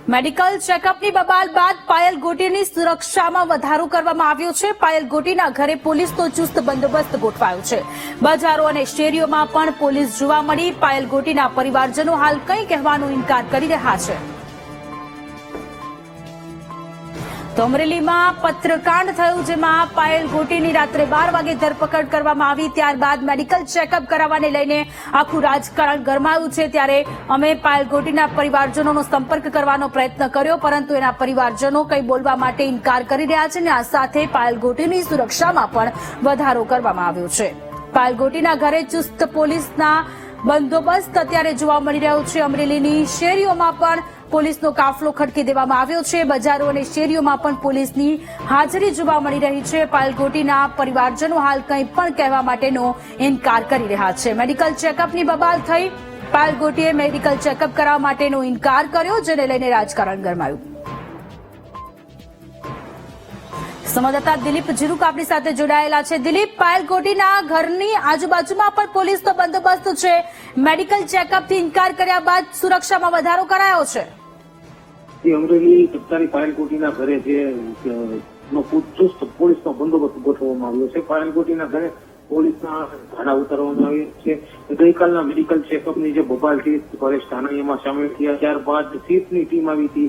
Medical ચેકઅપની બબાલ બાદ પાયલ ગોટીની સુરક્ષામાં વધારો કરવામાં આવ્યો છે। પાયલ ગોટીના ઘરે પોલીસનો ચુસ્ત બંદોબસ્ત ગોઠવાયો છે। બજારો અને શેરીઓમાં પણ પોલીસ જોવા મળી। પાયલ ગોટીના પરિવારજનો હાલ કંઈ કહેવાનો ઇનકાર કરી રહ્યા છે। તો અમરેલીમાં પત્રકાંડ થયું, જેમાં પાયલ ગોટીની રાત્રે 12 વાગે ધરપકડ કરવામાં આવી। ત્યારબાદ મેડિકલ ચેકઅપ કરાવવાને લઈને આખું રાજકારણ ગરમાયું છે। ત્યારે અમે પાયલ ગોટીના પરિવારજનોનો સંપર્ક કરવાનો પ્રયત્ન કર્યો, પરંતુ એના પરિવારજનો કંઈ બોલવા માટે ઇનકાર કરી રહ્યા છે અને આ સાથે પાયલ ગોટીની સુરક્ષામાં પણ વધારો કરવામાં આવ્યો છે। પાયલ ગોટીના ઘરે ચુસ્ત પોલીસના બંદોબસ્ત અત્યારે જોવા મળી રહ્યો છે। અમરેલીની શેરીઓમાં પણ પોલીસનો કાફલો ખડકી દેવામાં આવ્યો છે। બજારો અને શેરીઓમાં પણ પોલીસની હાજરી જોવા મળી રહી છે। પાયલ ગોટીના પરિવારજનો હાલ કંઈ પણ કહેવા માટેનો ઇનકાર કરી રહ્યા છે। મેડિકલ ચેકઅપની બબાલ થઈ। પાયલ ગોટીએ મેડિકલ ચેકઅપ કરાવવા માટેનો ઇનકાર કર્યો, જેને લઈને રાજકારણ ગરમાયું। સંવાદદાતા દિલીપ જીરુક આપણી સાથે જોડાયેલા છે। દિલીપ, પાયલ ગોટીના ઘરની આજુબાજુમાં પણ પોલીસનો બંદોબસ્ત છે। મેડિકલ ચેકઅપથી ઇનકાર કર્યા બાદ સુરક્ષામાં વધારો કરાયો છે। અમરેલી સત્તારી પાયલ ગોટીના ઘરે ચુસ્ત પોલીસનો બંદોબસ્ત ગોઠવવામાં આવ્યો છે। પાયલ ગોટીના ઘરે પોલીસના ધાડા ઉતારવામાં આવ્યા છે। ગઈકાલના મેડિકલ ચેકઅપની જે બબાલથી પરેશ ધાનાણીમાં સામેલ થયા, ત્યારબાદ સીફની ટીમ આવી હતી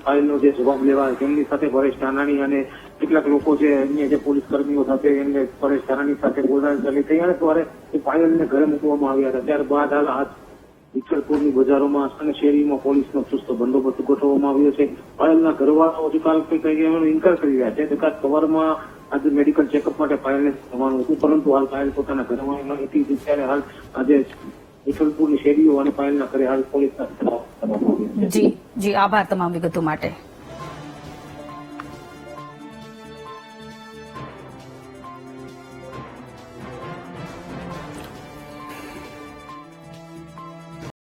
પાયલનો જે જવાબ લેવા। તેમની સાથે પરેશ ધાનાણી અને કેટલાક લોકો છે, અન્ય જે પોલીસ કર્મીઓ સાથે એમને પરેશ ધાનાણી સાથે બોલચાલ ચાલી થઈ અને સવારે પાયલને ઘરે મૂકવામાં આવ્યા હતા। ત્યારબાદ હાલ વિઠ્ઠલપુરની બજારોમાં અને શેરીમાં પોલીસનો ચુસ્ત બંદોબસ્ત ગોઠવવામાં આવ્યો છે। પાયલના ઘરવાળાઓ હજુ કાલ કંઈ કહેવાનો ઇનકાર કરી રહ્યા છે। તથા સવારમાં આજે મેડિકલ ચેકઅપ માટે પાયલને જવાનું હતું, પરંતુ હાલ પાયલ પોતાના ઘરમાં નથી। ત્યારે હાલ આજે વિઠ્ઠલપુરની શેરીઓ અને પાયલના ઘરે હાલ પોલીસના જી આભાર તમામ વિગતો માટે।